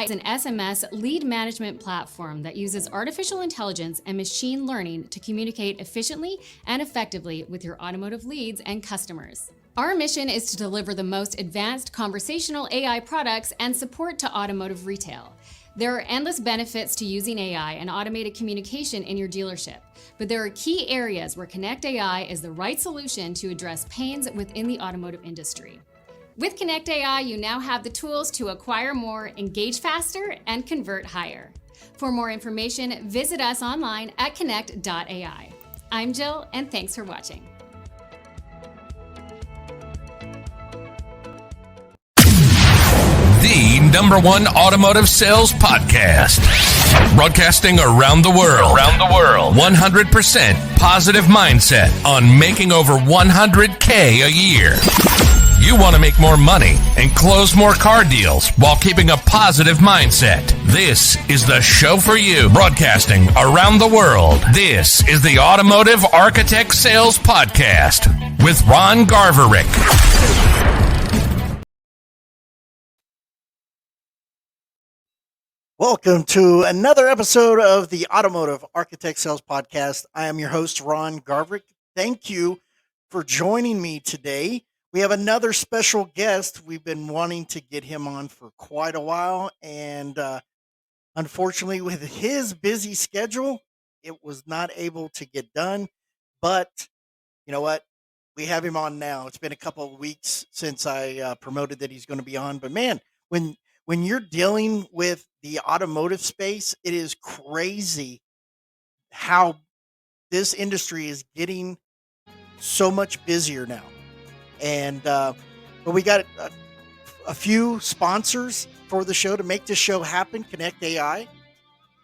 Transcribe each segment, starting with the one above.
is an SMS lead management platform that uses artificial intelligence and machine learning to communicate efficiently and effectively with your automotive leads and customers. Our mission is to deliver the most advanced conversational AI products and support to automotive retail. There are endless benefits to using AI and automated communication in your dealership, but there are key areas where Konect AI is the right solution to address pains within the automotive industry. With Konect AI, you now have the tools to acquire more, engage faster, and convert higher. For more information, visit us online at konect.ai. I'm Jill, and thanks for watching. The #1 automotive sales podcast, broadcasting around the world. 100% positive mindset on making over $100K a year. You want to make more money and close more car deals while keeping a positive mindset. This is the show for you, broadcasting around the world. This is the Automotive Architect Sales Podcast with Ron Garverick. Welcome to another episode of the Automotive Architect Sales Podcast. I am your host, Ron Garverick. Thank you for joining me today. We have another special guest. We've been wanting to get him on for quite a while, and unfortunately, with his busy schedule, it was not able to get done. But you know what? We have him on now. It's been a couple of weeks since I promoted that he's going to be on. But man, when you're dealing with the automotive space, it is crazy how this industry is getting so much busier now. And but we got a few sponsors for the show to make this show happen. Konect AI.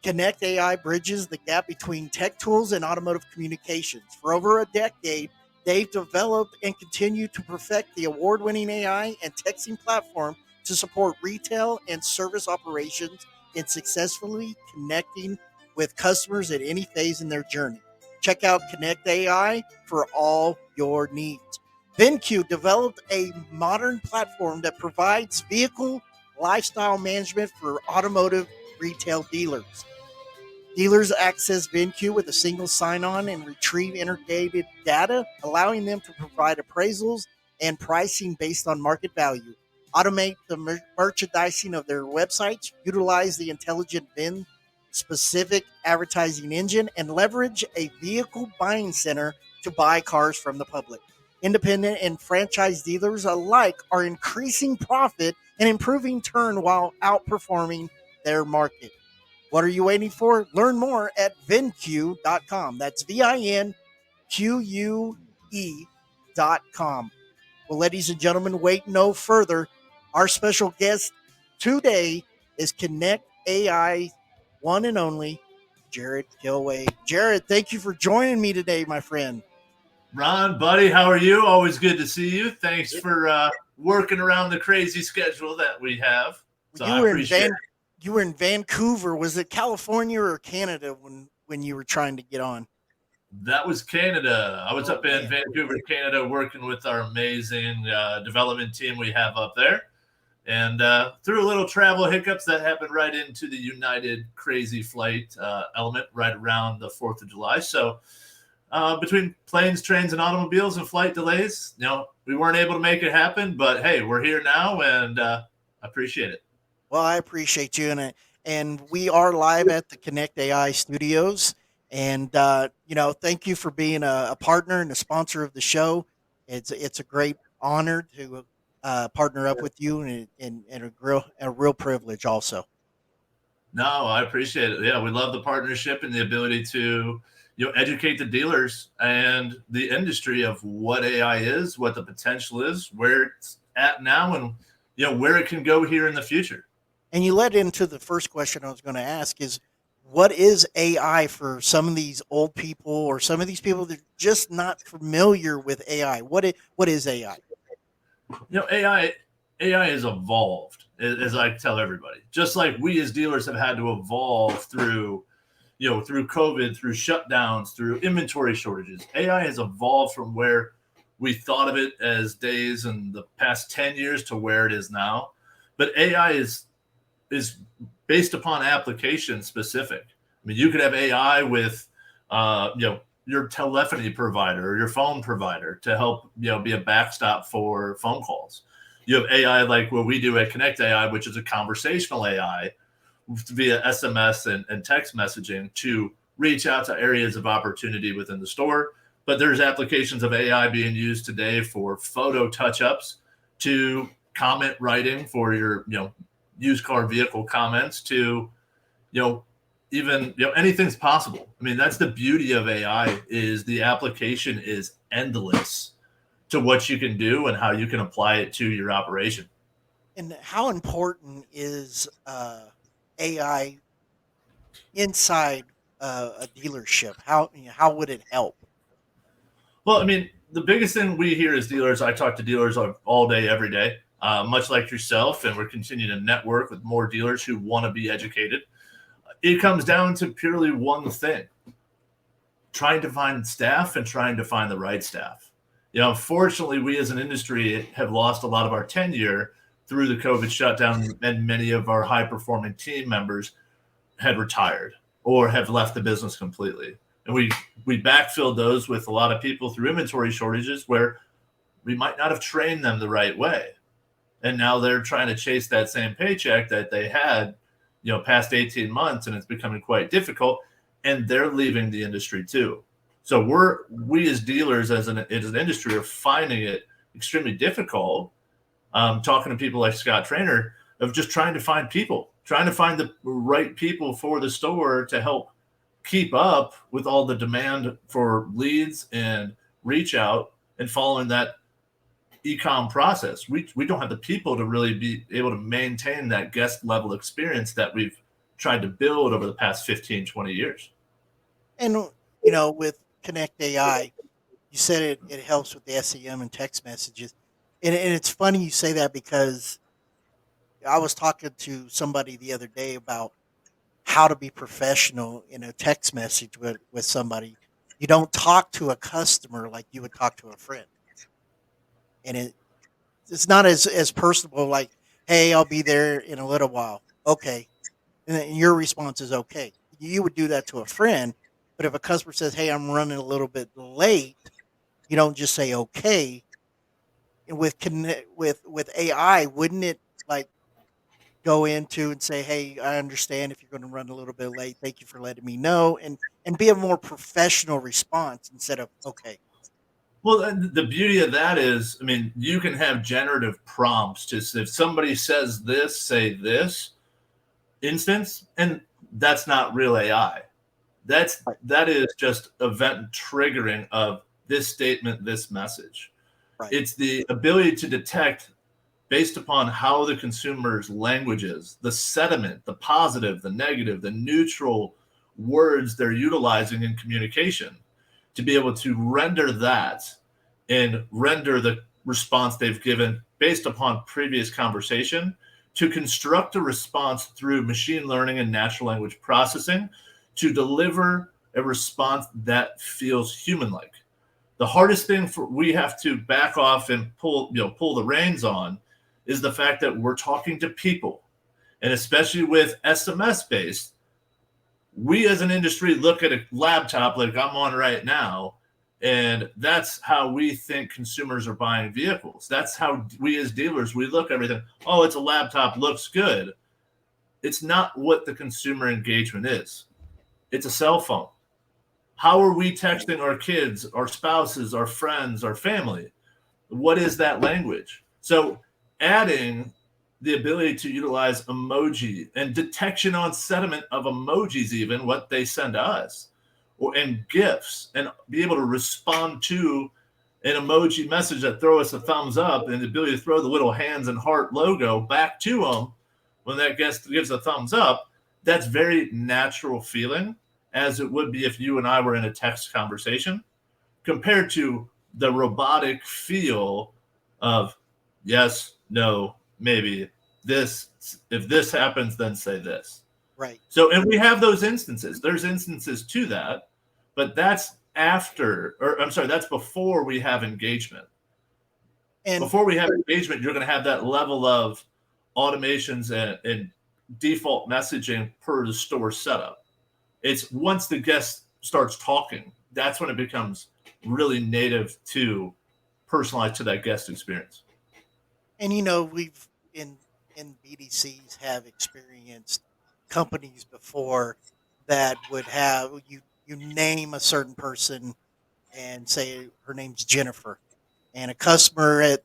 Konect AI bridges the gap between tech tools and automotive communications. For over a decade, they've developed and continue to perfect the award-winning AI and texting platform to support retail and service operations in successfully connecting with customers at any phase in their journey. Check out Konect AI for all your needs. VinQ developed a modern platform that provides vehicle lifestyle management for automotive retail dealers. Dealers access VinQ with a single sign-on and retrieve integrated data, allowing them to provide appraisals and pricing based on market value. Automate the merchandising of their websites, utilize the intelligent VIN-specific advertising engine, and leverage a vehicle buying center to buy cars from the public. Independent and franchise dealers alike are increasing profit and improving turn while outperforming their market. What are you waiting for? Learn more at vinque.com. That's VINQUE.com. Well, ladies and gentlemen, wait no further. Our special guest today is Konect AI one and only Jarrod Kilway. Jarrod, thank you for joining me today, my friend. Ron, buddy, how are you? Always good to see you. Thanks for working around the crazy schedule that we have. So you were in Vancouver. Was it California or Canada when you were trying to get on? That was Canada. I was up in Vancouver, Canada, working with our amazing development team we have up there. And through a little travel hiccups that happened right into the United crazy flight element right around the 4th of July. So between planes, trains, and automobiles and flight delays, we weren't able to make it happen. But, hey, we're here now, and I appreciate it. Well, I appreciate you. And we are live at the Konect AI studios. And, thank you for being a partner and a sponsor of the show. It's a great honor to partner up with you and a real privilege also. No, I appreciate it. Yeah, we love the partnership and the ability to educate the dealers and the industry of what AI is, what the potential is, where it's at now, and where it can go here in the future. And you led into the first question I was going to ask is, what is AI for some of these old people or some of these people that are just not familiar with AI? What is AI? AI has evolved, as I tell everybody. Just like we as dealers have had to evolve through COVID, through shutdowns, through inventory shortages. AI has evolved from where we thought of it as days in the past 10 years to where it is now. But AI is is based upon application specific. I mean, you could have AI with, your telephony provider or your phone provider to help, be a backstop for phone calls. You have AI like what we do at Konect Ai, which is a conversational AI via SMS and text messaging to reach out to areas of opportunity within the store. But there's applications of AI being used today for photo touch-ups, to comment writing for your, used car vehicle comments, to, even, anything's possible. I mean, that's the beauty of AI, is the application is endless to what you can do and how you can apply it to your operation. And how important is AI inside a dealership? How would it help? Well, I mean, the biggest thing we hear as dealers, I talk to dealers all day, every day, much like yourself, and we're continuing to network with more dealers who want to be educated. It comes down to purely one thing: trying to find staff and trying to find the right staff. Unfortunately, we as an industry have lost a lot of our tenure through the COVID shutdown, and many of our high-performing team members had retired or have left the business completely. And we backfilled those with a lot of people through inventory shortages where we might not have trained them the right way. And now they're trying to chase that same paycheck that they had, past 18 months, and it's becoming quite difficult. And they're leaving the industry too. So we as dealers, as an industry, are finding it extremely difficult. Talking to people like Scott Trainer, of just trying to find the right people for the store to help keep up with all the demand for leads and reach out and following that e-com process. We don't have the people to really be able to maintain that guest level experience that we've tried to build over the past 15, 20 years. And with Konect Ai, you said it helps with the SEM and text messages, and it's funny you say that, because I was talking to somebody the other day about how to be professional in a text message with somebody. You don't talk to a customer like you would talk to a friend, and it's not as personable. Like, hey, I'll be there in a little while. Okay, and then your response is okay. You would do that to a friend, but if a customer says, "Hey, I'm running a little bit late," you don't just say okay. And with AI, wouldn't it like go into and say, "Hey, I understand if you're going to run a little bit late. Thank you for letting me know," and be a more professional response instead of okay. Well, the beauty of that is, I mean, you can have generative prompts. Just if somebody says this, say this instance, and that's not real AI. That is just event triggering of this statement, this message. Right. It's the ability to detect, based upon how the consumer's language is, the sentiment, the positive, the negative, the neutral words they're utilizing in communication, to be able to render that and render the response they've given based upon previous conversation, to construct a response through machine learning and natural language processing to deliver a response that feels human-like. The hardest thing we have to back off and pull the reins on is the fact that we're talking to people. And especially with SMS based, we as an industry look at a laptop like I'm on right now, and that's how we think consumers are buying vehicles. That's how we as dealers, we look at everything. Oh, it's a laptop, looks good. It's not what the consumer engagement is. It's a cell phone. How are we texting our kids, our spouses, our friends, our family? What is that language? So adding the ability to utilize emoji and detection on sentiment of emojis, even what they send to us, and GIFs, and be able to respond to an emoji message that throw us a thumbs up, and the ability to throw the little hands and heart logo back to them when that guest gives a thumbs up. That's very natural feeling, as it would be if you and I were in a text conversation, compared to the robotic feel of yes, no, maybe this. If this happens, then say this. Right. So, and we have those instances. There's instances to that, but that's that's before we have engagement. And before we have engagement, you're going to have that level of automations and default messaging per the store setup. It's once the guest starts talking, that's when it becomes really native to personalized to that guest experience. And we've in BDCs have experienced companies before that would have you name a certain person and say her name's Jennifer, and a customer at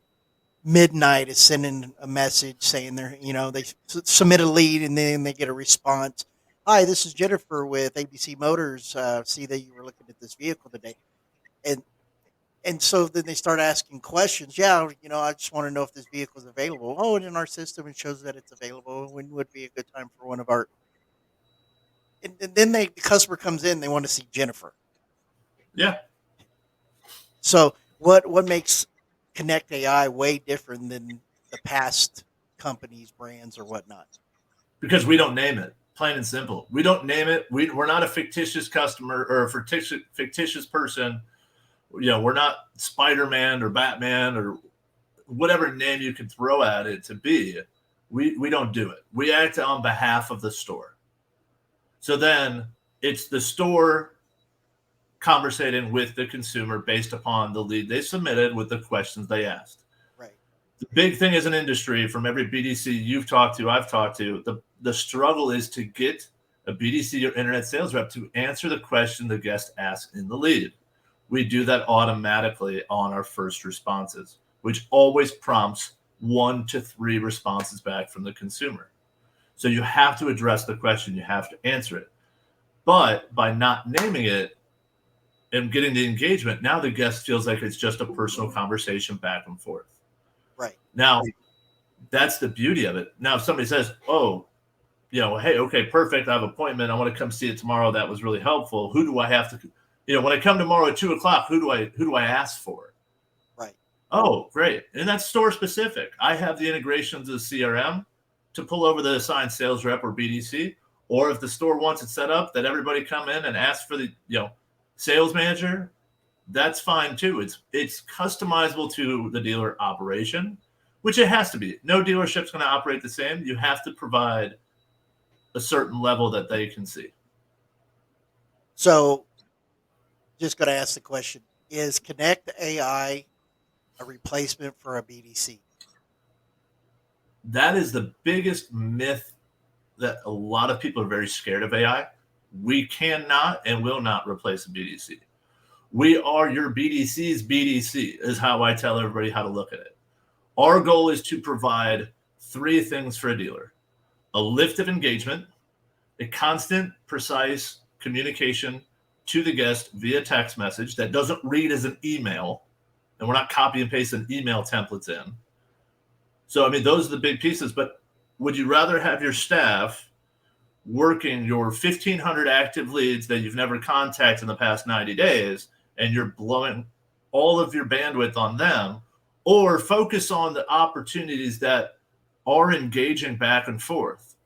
midnight is sending a message saying they submit a lead, and then they get a response. Hi, this is Jennifer with ABC Motors. See that you were looking at this vehicle today, and so then they start asking questions. Yeah, I just want to know if this vehicle is available. Oh, and in our system it shows that it's available. When would be a good time for one of our? And then the customer comes in. They want to see Jennifer. Yeah. So what makes Konect AI way different than the past companies, brands, or whatnot? Because we don't name it, plain and simple. We don't name it. We're not a fictitious customer or a fictitious person. We're not Spider-Man or Batman or whatever name you can throw at it to be. We don't do it. We act on behalf of the store. So then it's the store conversating with the consumer based upon the lead they submitted with the questions they asked. Right. The big thing as an industry, from every BDC you've talked to, I've talked to, the struggle is to get a BDC or internet sales rep to answer the question the guest asked in the lead. We do that automatically on our first responses, which always prompts 1 to 3 responses back from the consumer. So you have to address the question, you have to answer it. But by not naming it and getting the engagement, now the guest feels like it's just a personal conversation back and forth. Right. Now, that's the beauty of it. Now, if somebody says, oh, hey, okay, perfect, I have an appointment, I want to come see it tomorrow, that was really helpful. Who do I have to, when I come tomorrow at 2:00, who do I ask for? Right. Oh, great. And that's store specific. I have the integrations of the CRM to pull over the assigned sales rep or BDC, or if the store wants it set up that everybody come in and ask for the, sales manager, that's fine too. It's customizable to the dealer operation, which it has to be. No dealership's going to operate the same. You have to provide a certain level that they can see. So, just going to ask the question: is Konect AI a replacement for a BDC? That is the biggest myth that a lot of people are very scared of AI. We cannot and will not replace a BDC. We are your BDC's BDC, is how I tell everybody how to look at it. Our goal is to provide 3 things for a dealer: a lift of engagement, a constant, precise communication to the guest via text message that doesn't read as an email, and we're not copy and pasting email templates in. So, those are the big pieces. But would you rather have your staff working your 1,500 active leads that you've never contacted in the past 90 days, and you're blowing all of your bandwidth on them, or focus on the opportunities that are engaging back and forth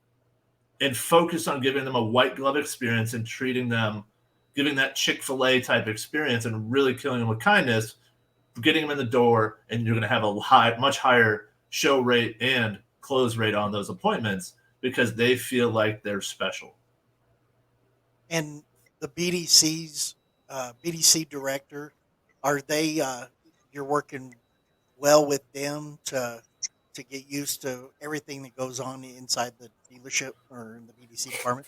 and focus on giving them a white glove experience and treating them, giving that Chick-fil-A type experience and really killing them with kindness, getting them in the door, and you're going to have a much higher show rate and close rate on those appointments because they feel like they're special. And the BDC's BDC director, are they? You're working well with them to get used to everything that goes on inside the dealership or in the BDC department.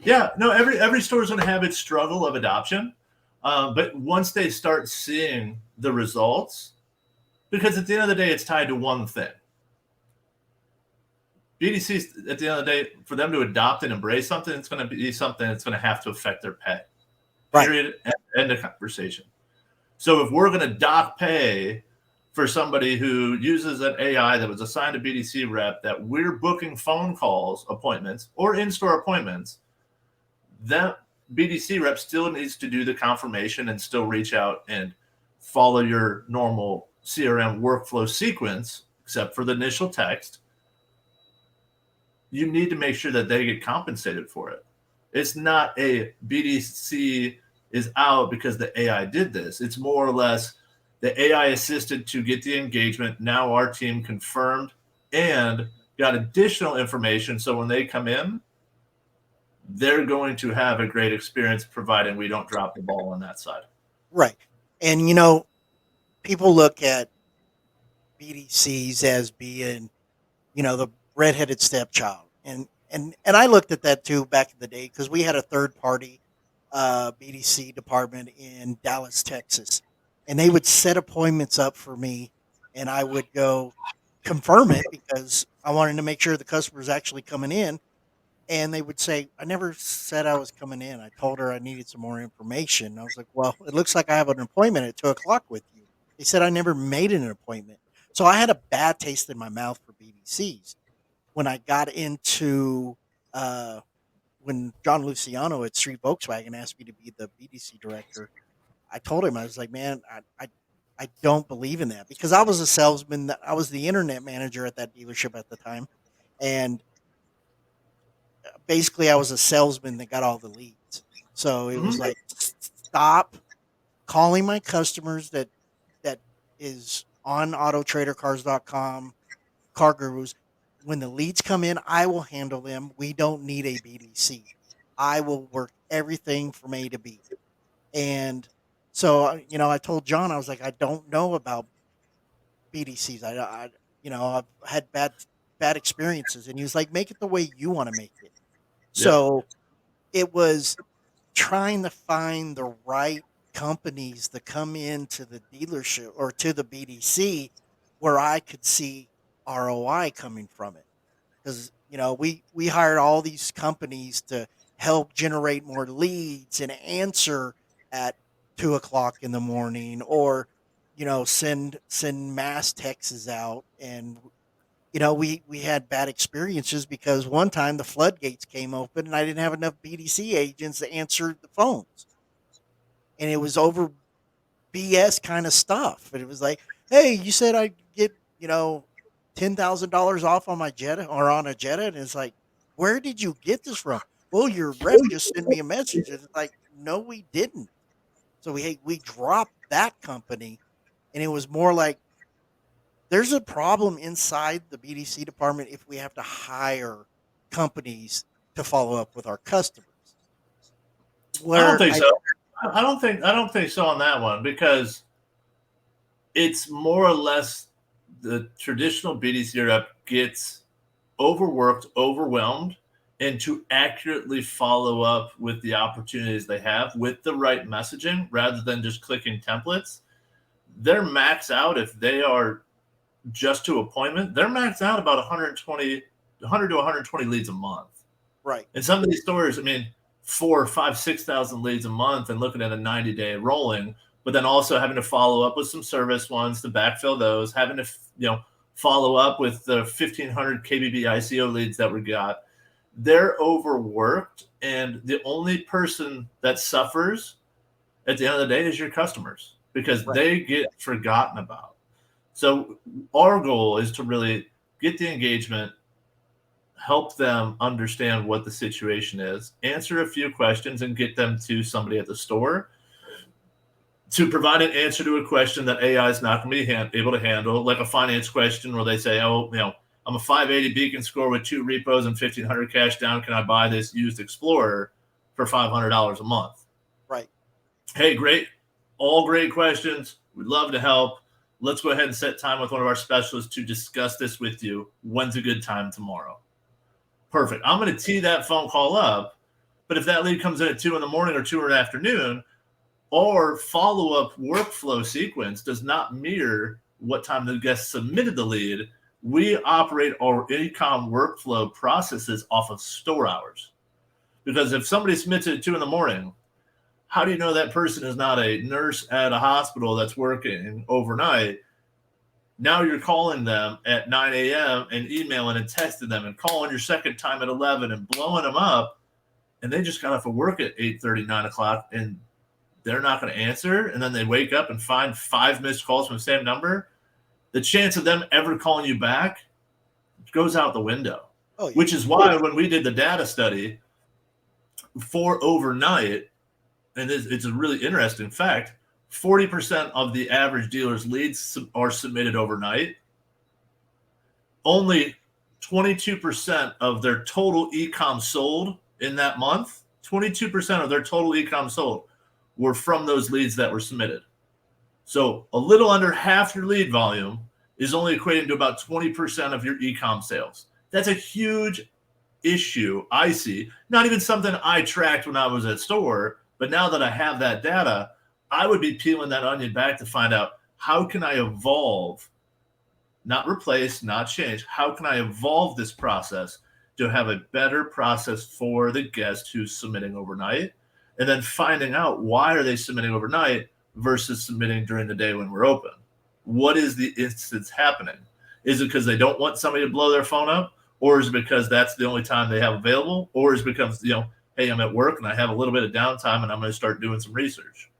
Yeah, no, every store is going to have its struggle of adoption, but once they start seeing the results, because at the end of the day, it's tied to one thing. BDCs, at the end of the day, for them to adopt and embrace something, it's going to be something that's going to have to affect their pay. Right. Period. End of conversation. So if we're going to dock pay for somebody who uses an AI that was assigned a BDC rep, that we're booking phone calls, appointments, or in-store appointments, that BDC rep still needs to do the confirmation and still reach out and follow your normal CRM workflow sequence, except for the initial text. You need to make sure that they get compensated for it. It's not a BDC is out because the AI did this. It's more or less the AI assisted to get the engagement. Now our team confirmed and got additional information. So when they come in, they're going to have a great experience, providing we don't drop the ball on that side. Right. And, people look at BDCs as being, the redheaded stepchild. And I looked at that too back in the day because we had a third party BDC department in Dallas, Texas. And they would set appointments up for me and I would go confirm it because I wanted to make sure the customer was actually coming in. And they would say, I never said I was coming in. I told her I needed some more information. I was like, well, it looks like I have an appointment at 2:00 with you. They said I never made an appointment. So I had a bad taste in my mouth for BDCs. When I got into, when John Luciano at Street Volkswagen asked me to be the BDC director, I told him, I was like, man, I don't believe in that because I was a salesman. I was the internet manager at that dealership at the time. And basically I was a salesman that got all the leads. So it was like, stop calling my customers that is on autotradercars.com, Car Gurus. When the leads come in, I will handle them. We don't need a BDC. I will work everything from A to B. And so, I told John, I was like, I don't know about BDCs. I've had bad experiences. And he was like, make it the way you want to make it. So it was trying to find the right companies to come into the dealership or to the BDC where I could see ROI coming from it. Because, we hired all these companies to help generate more leads and answer at 2:00 in the morning or, send mass texts out. And we had bad experiences because one time the floodgates came open and I didn't have enough BDC agents to answer the phones. And it was over BS kind of stuff. And it was like, hey, you said I'd get, $10,000 off on my Jetta or on a Jetta. And it's like, where did you get this from? Well, your rep just sent me a message. And it's like, no, we didn't. So we dropped that company. And it was more like, there's a problem inside the BDC department if we have to hire companies to follow up with our customers. I don't think so. I don't think so on that one because it's more or less the traditional BDC rep gets overworked, overwhelmed, and to accurately follow up with the opportunities they have with the right messaging rather than just clicking templates. They're max out if they are just to appointment, they're maxed out about 100 to 120 leads a month. Right. And some of these stores, 4, 5, 6,000 leads a month and looking at a 90-day rolling, but then also having to follow up with some service ones to backfill those, having to, follow up with the 1,500 KBB ICO leads that we got. They're overworked. And the only person that suffers at the end of the day is your customers because they get forgotten about. So our goal is to really get the engagement, help them understand what the situation is, answer a few questions, and get them to somebody at the store to provide an answer to a question that AI is not going to be able to handle, like a finance question where they say, I'm a 580 Beacon score with 2 repos and 1,500 cash down. Can I buy this used Explorer for $500 a month? Right. Hey, great. All great questions. We'd love to help. Let's go ahead and set time with one of our specialists to discuss this with you. When's a good time tomorrow? Perfect. I'm going to tee that phone call up. But if that lead comes in at 2 in the morning or 2 in the afternoon, our follow-up workflow sequence does not mirror what time the guest submitted the lead. We operate our e-com workflow processes off of store hours. Because if somebody submits it at 2 in the morning, how do you know that person is not a nurse at a hospital that's working overnight? Now you're calling them at 9 a.m. and emailing and texting them and calling your second time at 11 and blowing them up. And they just got off of work at 8:30, 9 o'clock, and they're not going to answer. And then they wake up and find 5 missed calls from the same number. The chance of them ever calling you back goes out the window. Oh, yeah. Which is why when we did the data study for overnight, and it's a really interesting fact, 40% of the average dealer's leads are submitted overnight. Only 22% of their total e-com sold in that month, 22% of their total e-com sold were from those leads that were submitted. So a little under half your lead volume is only equating to about 20% of your e-com sales. That's a huge issue I see. Not even something I tracked when I was at store, but now that I have that data, I would be peeling that onion back to find out, how can I evolve, not replace, not change, how can I evolve this process to have a better process for the guest who's submitting overnight, and then finding out why are they submitting overnight versus submitting during the day when we're open. What is the instance happening? Is it because they don't want somebody to blow their phone up? Or is it because that's the only time they have available? Or is it because, hey, I'm at work and I have a little bit of downtime and I'm going to start doing some research?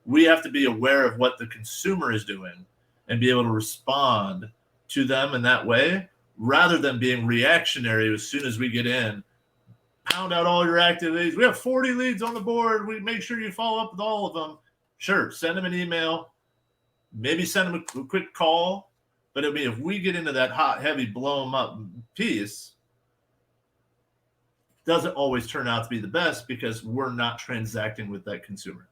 We have to be aware of what the consumer is doing and be able to respond to them in that way, rather than being reactionary as soon as we get in. Pound out all your active leads. We have 40 leads on the board. We make sure you follow up with all of them. Sure, send them an email. Maybe send them a quick call. But I mean, if we get into that hot, heavy, blow them up piece, doesn't always turn out to be the best because we're not transacting with that consumer.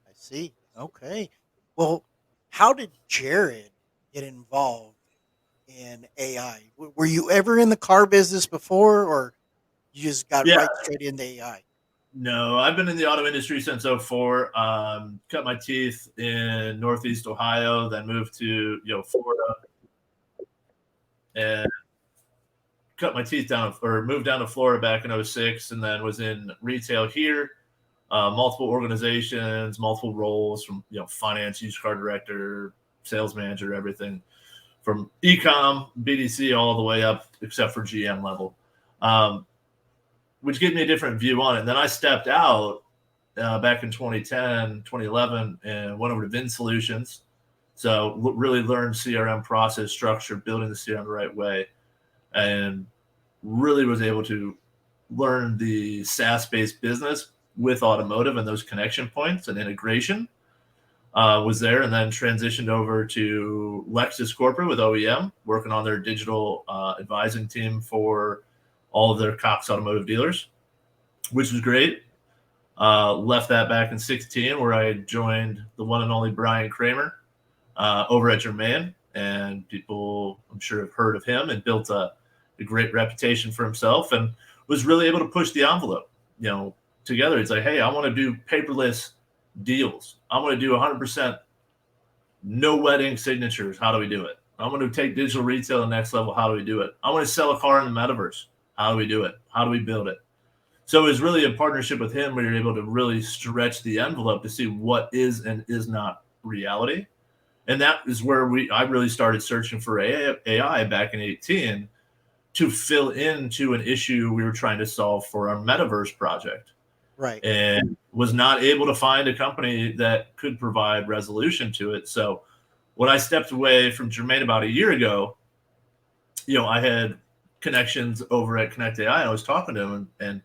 I see. Okay. Well, how did Jarrod get involved in AI? Were you ever in the car business before, or you just got right straight into AI? No, I've been in the auto industry since 2004. Cut my teeth in Northeast Ohio, then moved to Florida, and cut my teeth down, or moved down to Florida back in 2006, and then was in retail here, multiple organizations, multiple roles, from finance, used car director, sales manager, everything from e-com, BDC, all the way up except for GM level. Which gave me a different view on it. And then I stepped out back in 2010, 2011, and went over to Vin Solutions. So really learned CRM process structure, building the CRM the right way, and really was able to learn the SaaS-based business with automotive and those connection points and integration. Was there, and then transitioned over to Lexus Corporate with OEM, working on their digital advising team for all of their Cox automotive dealers, which was great. Left that back in 2016, where I joined the one and only Brian Kramer over at Germain. And people, I'm sure, have heard of him, and built a great reputation for himself, and was really able to push the envelope, together. It's like, hey, I want to do paperless deals. I want to do 100% no wedding signatures. How do we do it? I want to take digital retail to the next level. How do we do it? I want to sell a car in the metaverse. How do we do it? How do we build it? So it was really a partnership with him where you're able to really stretch the envelope to see what is and is not reality. And that is where I really started searching for AI back in 2018 to fill into an issue we were trying to solve for our metaverse project. Right. And was not able to find a company that could provide resolution to it. So when I stepped away from Germain about a year ago, I had connections over at Konect Ai. I was talking to him and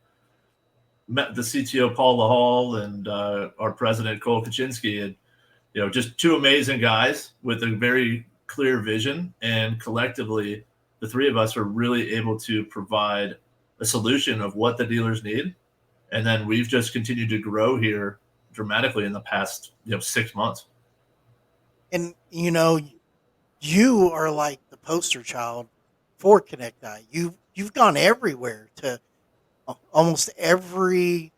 met the CTO, Paul LaHall, and our president, Cole Kaczynski. And, just two amazing guys with a very clear vision. And collectively, the three of us were really able to provide a solution of what the dealers need. And then we've just continued to grow here dramatically in the past, 6 months. And, you are like the poster child for Konect Ai. You've gone everywhere, to almost every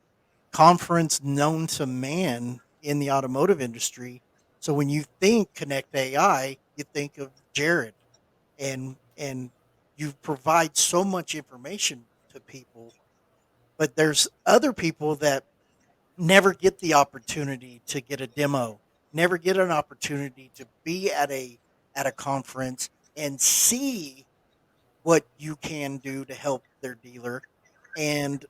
conference known to man in the automotive industry. So when you think Konect Ai, you think of Jarrod, and you provide so much information to people. But there's other people that never get the opportunity to get a demo, never get an opportunity to be at a conference and see what you can do to help their dealer. And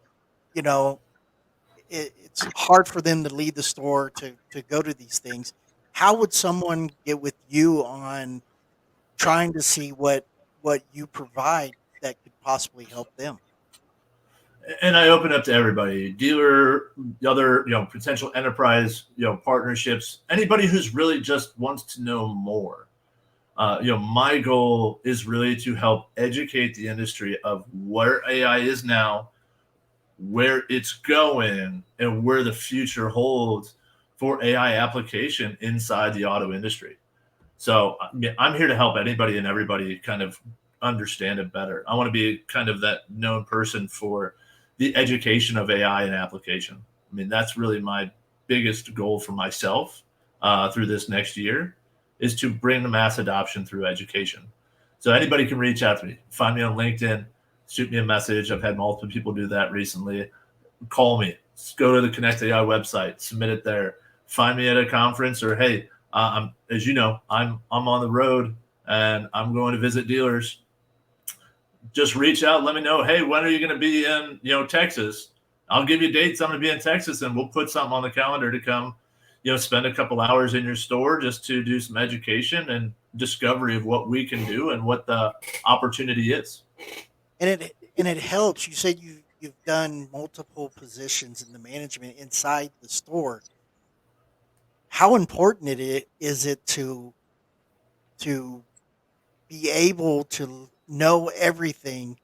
it's hard for them to leave the store to go to these things. How would someone get with you on trying to see what you provide that could possibly help them? And I open up to everybody, dealer, other, potential enterprise, partnerships, anybody who's really just wants to know more. My goal is really to help educate the industry of where AI is now, where it's going, and where the future holds for AI application inside the auto industry. So I'm here to help anybody and everybody kind of understand it better. I want to be kind of that known person for the education of AI and application. I mean, that's really my biggest goal for myself through this next year, is to bring the mass adoption through education. So anybody can reach out to me. Find me on LinkedIn, shoot me a message. I've had multiple people do that recently. Call me. Just go to the Konect Ai website, submit it there. Find me at a conference, or hey, as you know, I'm on the road and I'm going to visit dealers. Just reach out, let me know. Hey, when are you going to be in Texas? I'll give you dates. I'm going to be in Texas, and we'll put something on the calendar to come spend a couple hours in your store just to do some education and discovery of what we can do and what the opportunity is. And it helps. You said you've done multiple positions in the management inside the store. How important is it to be able to know everything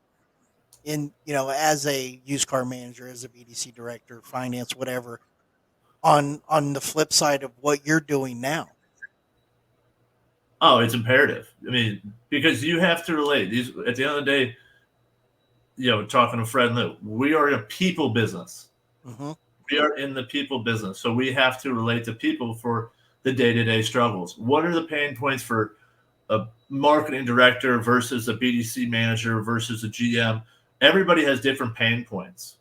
as a used car manager, as a BDC director, finance, whatever, on the flip side of what you're doing now? Oh, it's imperative. I mean, because you have to relate. At the end of the day, talking to Fred and Lou, we are in a people business. Mm-hmm. We are in the people business. So we have to relate to people for the day-to-day struggles. What are the pain points for a marketing director versus a BDC manager versus a GM? Everybody has different pain points.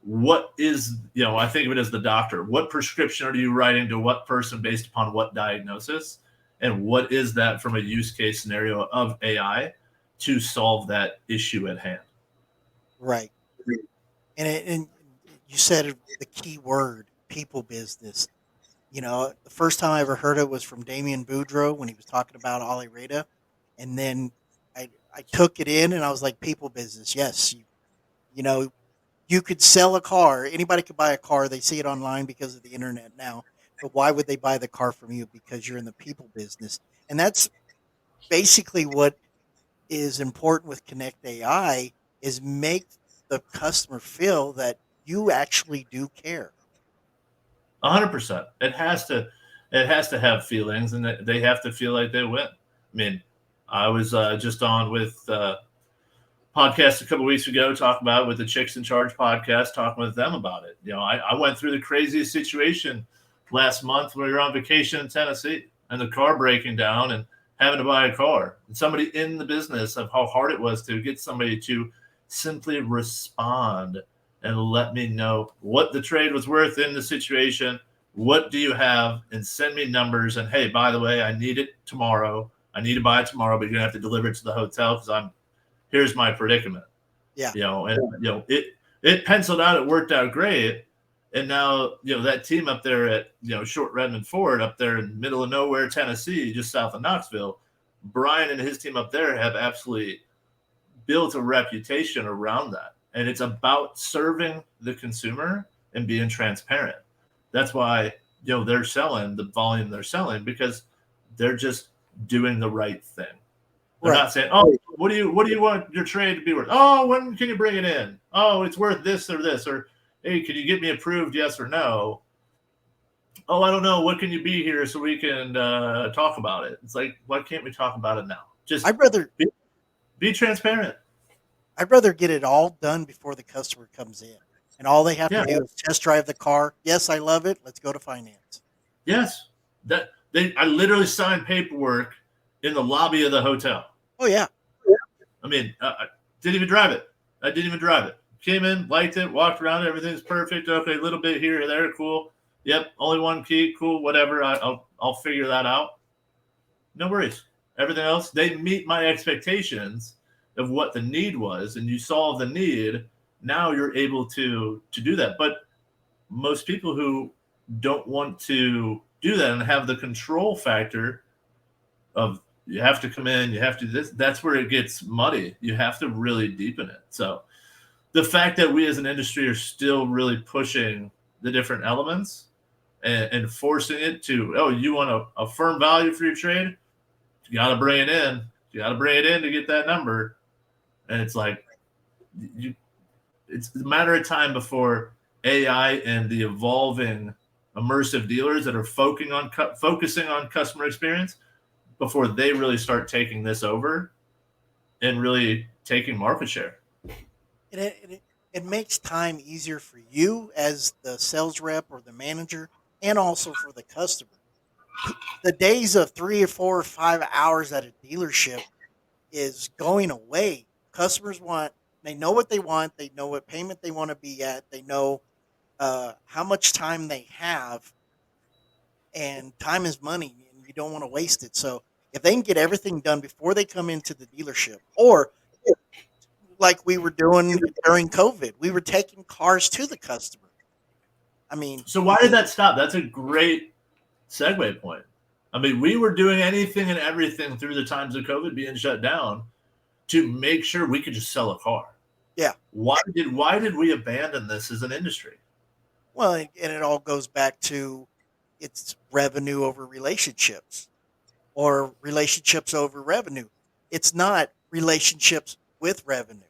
What is, I think of it as the doctor. What prescription are you writing to what person based upon what diagnosis? And what is that from a use case scenario of AI to solve that issue at hand? Right. And you said the key word, people business. The first time I ever heard it was from Damien Boudreaux when he was talking about Ali Reda. And then I took it in and I was like, people business. Yes. You could sell a car. Anybody could buy a car. They see it online because of the internet now. But why would they buy the car from you? Because you're in the people business. And that's basically what is important with Konect AI, is make the customer feel that you actually do care. 100%. It has to have feelings, and they have to feel like they win. I mean, I was just on with podcast a couple weeks ago, talking about it with the Chicks in Charge podcast, talking with them about it. I went through the craziest situation last month when we were on vacation in Tennessee and the car breaking down and having to buy a car. And somebody in the business of how hard it was to get somebody to simply respond and let me know what the trade was worth in the situation. What do you have? And send me numbers. And hey, by the way, I need it tomorrow. I need to buy it tomorrow, but you're gonna have to deliver it to the hotel because here's my predicament. Yeah. It penciled out, it worked out great. And now, that team up there at, Short Redmond Ford up there in the middle of nowhere, Tennessee, just south of Knoxville, Brian and his team up there have absolutely built a reputation around that. And it's about serving the consumer and being transparent. That's why, they're selling the volume they're selling, because they're just doing the right thing. They're not saying, oh, what do you want your trade to be worth? Oh, when can you bring it in? Oh, it's worth this or this. Or, hey, can you get me approved, yes or no? Oh, I don't know. What can you be here so we can talk about it? It's like, why can't we talk about it now? Just I'd rather be transparent. I'd rather get it all done before the customer comes in. And all they have to do is test drive the car. Yes, I love it. Let's go to finance. Yes. I literally signed paperwork in the lobby of the hotel. Oh, yeah. I mean, I didn't even drive it. Came in, liked it, walked around. Everything's perfect. Okay, a little bit here or there. Cool. Yep. Only one key. Cool. Whatever. I'll figure that out. No worries. Everything else, they meet my expectations of what the need was, and you solve the need. Now you're able to do that. But most people who don't want to do that and have the control factor of, you have to come in, you have to this, that's where it gets muddy. You have to really deepen it. So the fact that we as an industry are still really pushing the different elements and forcing it to, oh, you want a firm value for your trade? You got to bring it in. You got to bring it in to get that number. And it's like, it's a matter of time before AI and the evolving immersive dealers that are focusing on customer experience before they really start taking this over and really taking market share. It makes time easier for you as the sales rep or the manager, and also for the customer. The days of 3 or 4 or 5 hours at a dealership is going away. Customers they know what they want, they know what payment they want to be at, they know how much time they have, and time is money, and you don't want to waste it. So if they can get everything done before they come into the dealership, or like we were doing during COVID, we were taking cars to the customer. I mean, so why did that stop? That's a great segue point. I mean, we were doing anything and everything through the times of COVID being shut down to make sure we could just sell a car. Yeah. Why did we abandon this as an industry? Well, and it all goes back to it's revenue over relationships, or relationships over revenue. It's not relationships with revenue.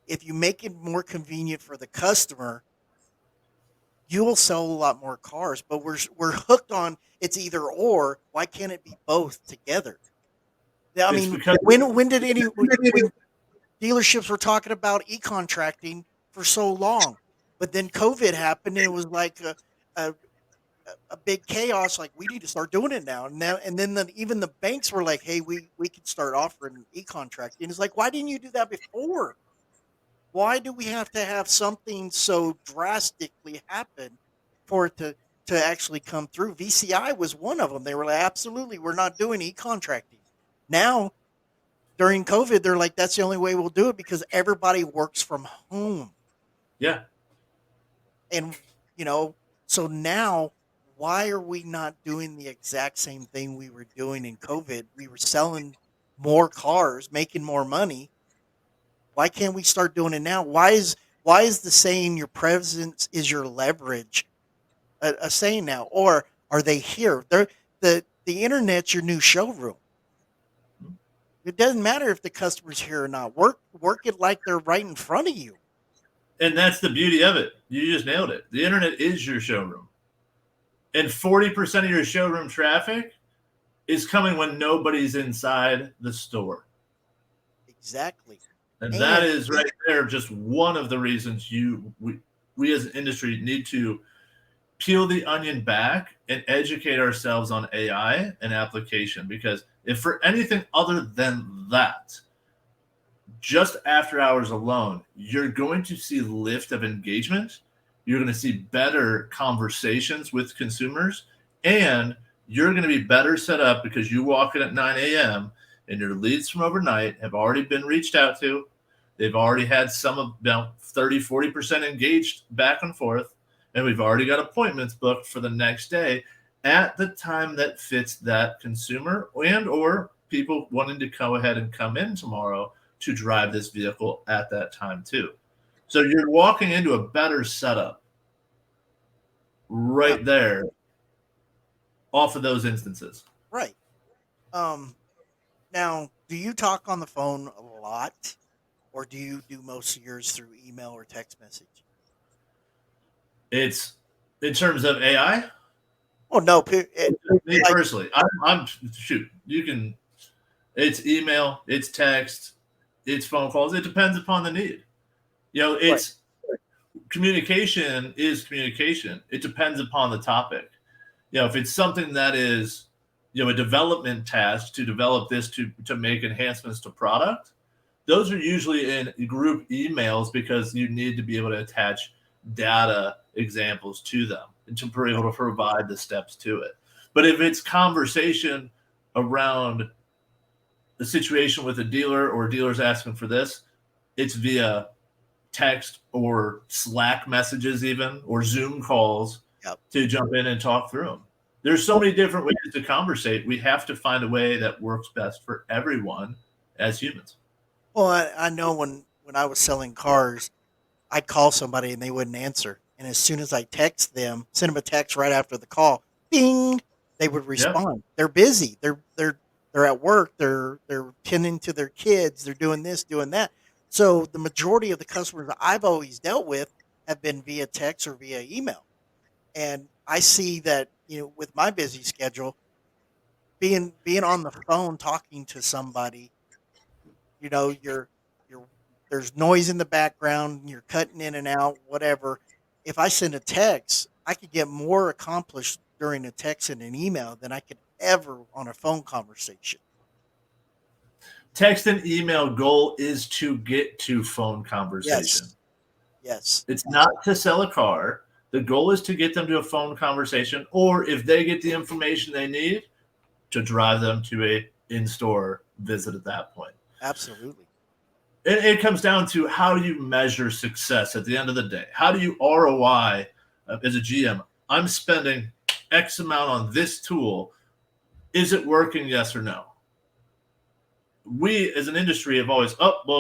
If you make it more convenient for the customer, you will sell a lot more cars. But we're hooked on it's either or. Why can't it be both together? I mean, when did when dealerships were talking about e-contracting for so long, but then COVID happened and it was like a, a big chaos. Like, we need to start doing it now. And then even the banks were like, hey, we could start offering e-contracting. It's like, why didn't you do that before? Why do we have to have something so drastically happen for it to actually come through? VCI was one of them. They were like, absolutely, we're not doing e-contracting. Now, during COVID, they're like, that's the only way we'll do it because everybody works from home. Yeah. And, so now, why are we not doing the exact same thing we were doing in COVID? We were selling more cars, making more money. Why can't we start doing it now? Why is the saying your presence is your leverage a saying now? Or are they here? The internet's your new showroom. It doesn't matter if the customer's here or not. Work it like they're right in front of you. And that's the beauty of it. You just nailed it. The internet is your showroom. And 40% of your showroom traffic is coming when nobody's inside the store. Exactly. And that is right there just one of the reasons we as an industry need to peel the onion back and educate ourselves on AI and application. Because if for anything other than that, just after hours alone, you're going to see lift of engagement. You're going to see better conversations with consumers, and you're going to be better set up because you walk in at 9 a.m. and your leads from overnight have already been reached out to. They've already had some about 30, 40% engaged back and forth, and we've already got appointments booked for the next day at the time that fits that consumer and or people wanting to go ahead and come in tomorrow to drive this vehicle at that time too. So you're walking into a better setup right there off of those instances. Right. Now, do you talk on the phone a lot, or do you do most of yours through email or text message? It's in terms of AI. Oh no, Me personally, I'm shoot. You can. It's email, it's text, it's phone calls. It depends upon the need. It's communication is communication. It depends upon the topic. If it's something that is, a development task to develop this to make enhancements to product, those are usually in group emails because you need to be able to attach data examples to them and to be able to provide the steps to it. But if it's conversation around the situation with a dealer or dealers asking for this, it's via text or Slack messages even, or Zoom calls to jump in and talk through them. There's so many different ways to conversate. We have to find a way that works best for everyone as humans. Well, I know when I was selling cars, I'd call somebody and they wouldn't answer. And as soon as I text them, send them a text right after the call, ding, they would respond. They're busy. They're they're at work, they're tending to their kids, they're doing this, doing that. So the majority of the customers that I've always dealt with have been via text or via email. And I see that, with my busy schedule, being on the phone talking to somebody, you're there's noise in the background, you're cutting in and out, whatever. If I send a text, I could get more accomplished during a text and an email than I could ever on a phone conversation. Text and email goal is to get to phone conversation. Yes. Yes. It's not to sell a car. The goal is to get them to a phone conversation, or if they get the information they need, to drive them to a in-store visit at that point. Absolutely. It comes down to, how do you measure success at the end of the day? How do you ROI as a GM? I'm spending X amount on this tool. Is it working? Yes or no? We as an industry have always,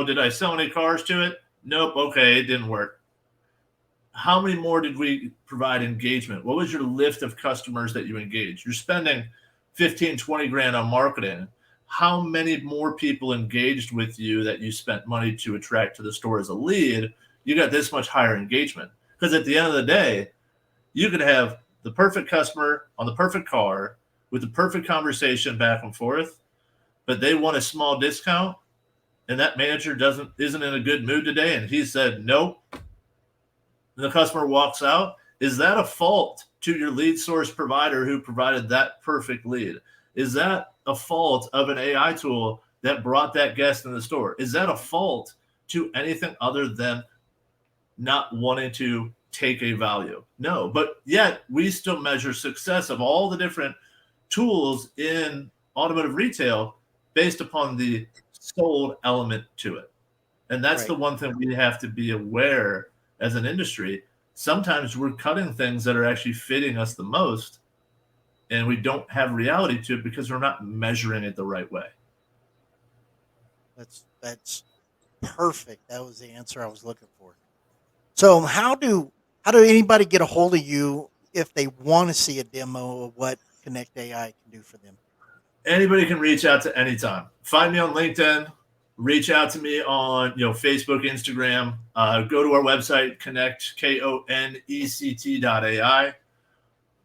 did I sell any cars to it? Nope. Okay, it didn't work. How many more did we provide engagement? What was your lift of customers that you engaged? You're spending 15, 20 grand on marketing. How many more people engaged with you that you spent money to attract to the store as a lead? You got this much higher engagement. Because at the end of the day, you could have the perfect customer on the perfect car with the perfect conversation back and forth, but they want a small discount, and that manager isn't in a good mood today, and he said nope, and the customer walks out. Is that a fault to your lead source provider who provided that perfect lead? Is that a fault of an AI tool that brought that guest in the store? Is that a fault to anything other than not wanting to take a value? No, but yet we still measure success of all the different tools in automotive retail based upon the sold element to it. And that's Right. the one thing we have to be aware as an industry. Sometimes we're cutting things that are actually fitting us the most, and we don't have reality to it because we're not measuring it the right way. That's perfect. That was the answer I was looking for. So how do anybody get a hold of you if they want to see a demo of what Konect AI can do for them? Anybody can reach out to anytime. Find me on LinkedIn. Reach out to me on Facebook, Instagram. Go to our website, Konect KONECT.ai.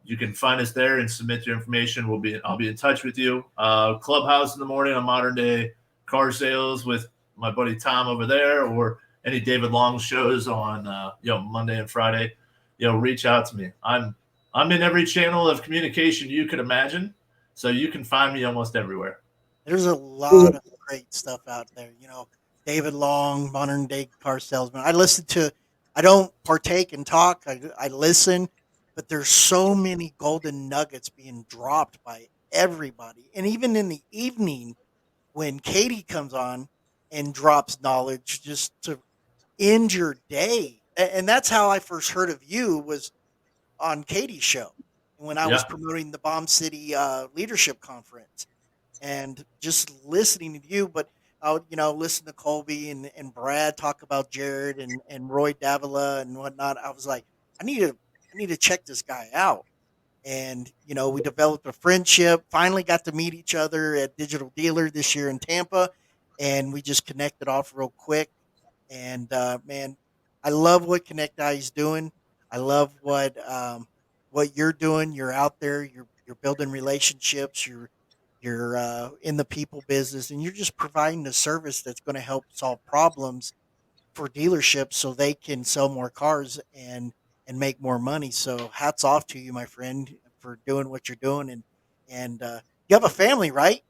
You can find us there and submit your information. I'll be in touch with you. Clubhouse in the morning on Modern Day Car Sales with my buddy Tom over there, or any David Long shows on Monday and Friday. Reach out to me. I'm in every channel of communication you could imagine, so you can find me almost everywhere. There's a lot of great stuff out there. David Long, Modern Day Car Salesman. I don't partake and talk. I listen, but there's so many golden nuggets being dropped by everybody. And even in the evening, when Katie comes on and drops knowledge just to end your day. And that's how I first heard of you, was on Katie's show when I was Yeah. promoting the Bomb City Leadership Conference, and just listening to you. But I would, listen to Colby and Brad talk about Jarrod and Roy Davila and whatnot. I was like, I need to check this guy out. And we developed a friendship. Finally, got to meet each other at Digital Dealer this year in Tampa, and we just connected off real quick. And man, I love what Konect Ai is doing. I love what you're doing. You're out there. You're building relationships. You're in the people business, and you're just providing a service that's going to help solve problems for dealerships so they can sell more cars and make more money. So hats off to you, my friend, for doing what you're doing. And you have a family, right?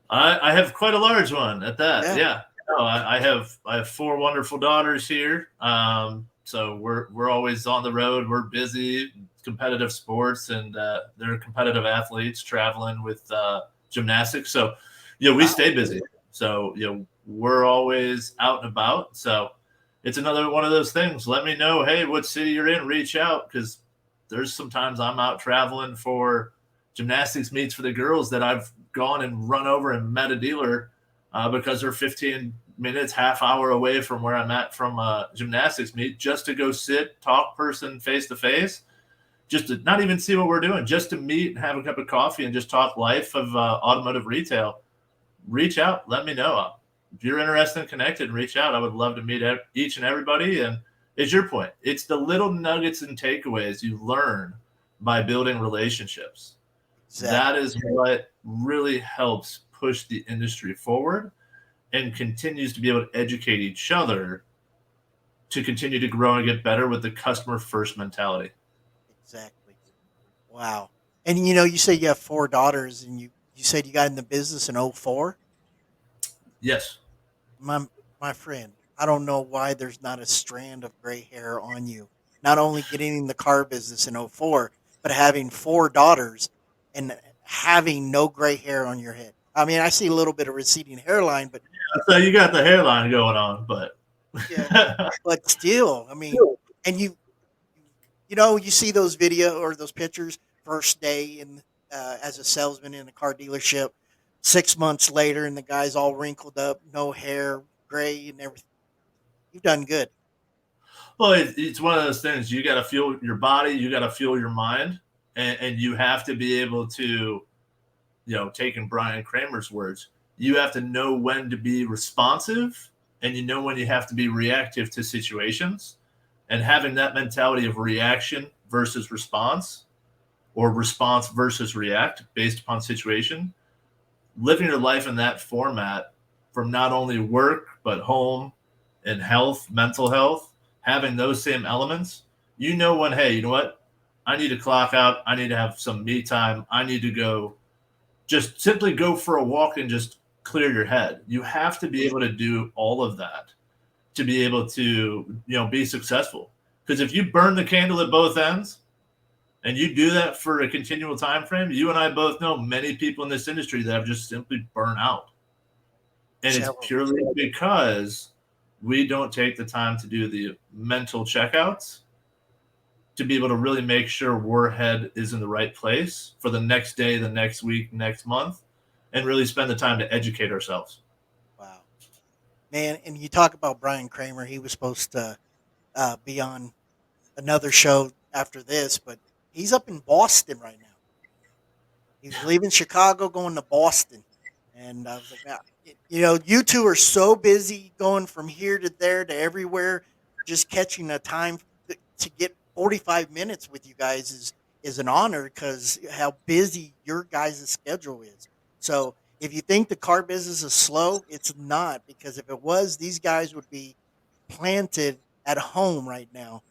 I have quite a large one at that. Yeah. Yeah. No, I have 4 wonderful daughters here. So we're always on the road. We're busy, competitive sports, and they're competitive athletes traveling with gymnastics. So we Wow. stay busy. So we're always out and about. So it's another one of those things. Let me know, hey, what city you're in. Reach out, because there's sometimes I'm out traveling for gymnastics meets for the girls that I've gone and run over and met a dealer because they're 15 minutes, half hour away from where I'm at from a gymnastics meet, just to go sit, talk person face to face. just to not even see what we're doing, just to meet and have a cup of coffee and just talk life of automotive retail, reach out, let me know. If you're interested and connected, reach out. I would love to meet each and everybody. And it's your point. It's the little nuggets and takeaways you learn by building relationships. Exactly. That is what really helps push the industry forward and continues to be able to educate each other to continue to grow and get better with the customer first mentality. Exactly. Wow. And you say you have 4 daughters, and you said you got in the business in 2004? Yes. My friend, I don't know why there's not a strand of gray hair on you. Not only getting in the car business in 2004, but having 4 daughters and having no gray hair on your head. I mean, I see a little bit of receding hairline, but so you got the hairline going on, but yeah, but still, I mean, and you see those video or those pictures first day in as a salesman in a car dealership, 6 months later, and the guy's all wrinkled up, no hair, gray, and everything. You've done good. Well, it's one of those things. You got to fuel your body, you got to fuel your mind, and you have to be able to, taking Brian Kramer's words, you have to know when to be responsive, and when you have to be reactive to situations. And having that mentality of reaction versus response, or response versus react based upon situation, living your life in that format from not only work, but home and health, mental health, having those same elements, when, hey, you know what? I need to clock out. I need to have some me time. I need to go, just simply go for a walk and just clear your head. You have to be able to do all of that to be able to, be successful. Because if you burn the candle at both ends and you do that for a continual time frame, you and I both know many people in this industry that have just simply burnt out. And it's purely because we don't take the time to do the mental checkouts to be able to really make sure our head is in the right place for the next day, the next week, next month, and really spend the time to educate ourselves. Wow. Man, and you talk about Brian Kramer. He was supposed to be on another show after this, but he's up in Boston right now. He's leaving Chicago, going to Boston. And I was like, you two are so busy going from here to there to everywhere. Just catching a time to get 45 minutes with you guys is an honor, because how busy your guys' schedule is. So if you think the car business is slow, it's not, because if it was, these guys would be planted at home right now,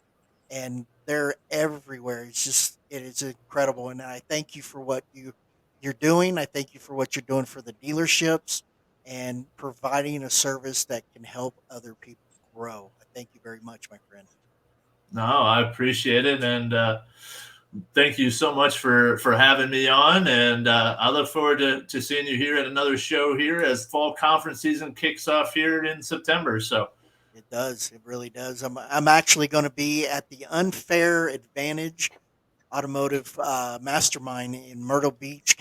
and they're everywhere. It's incredible. And I thank you for what you're doing. I thank you for what you're doing for the dealerships and providing a service that can help other people grow. I thank you very much, my friend. No, I appreciate it. And thank you so much for having me on. And I look forward to seeing you here at another show here as fall conference season kicks off here in September. So it does. It really does. I'm actually going to be at the Unfair Advantage Automotive Mastermind in Myrtle Beach,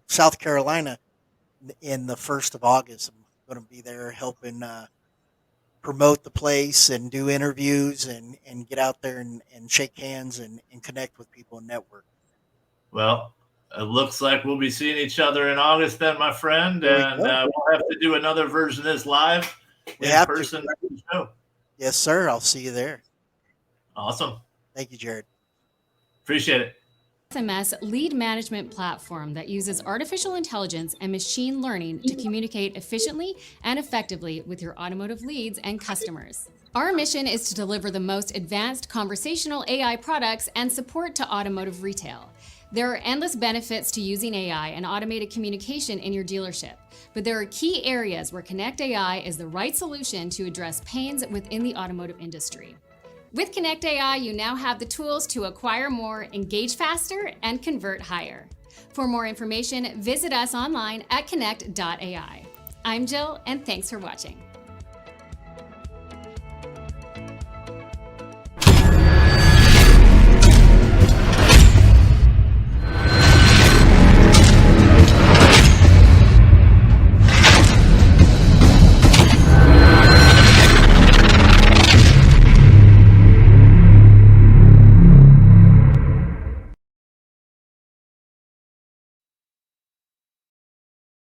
South Carolina, in the 1st of August. I'm going to be there helping promote the place and do interviews and get out there and shake hands and connect with people and network. Well, it looks like we'll be seeing each other in August then, my friend. And we'll have to do another version of this live in person. Show. Yes, sir. I'll see you there. Awesome. Thank you, Jarrod. Appreciate it. SMS lead management platform that uses artificial intelligence and machine learning to communicate efficiently and effectively with your automotive leads and customers. Our mission is to deliver the most advanced conversational AI products and support to automotive retail. There are endless benefits to using AI and automated communication in your dealership, but there are key areas where Konect Ai is the right solution to address pains within the automotive industry. With Konect Ai, you now have the tools to acquire more, engage faster, and convert higher. For more information, visit us online at konect.ai. I'm Jill, and thanks for watching.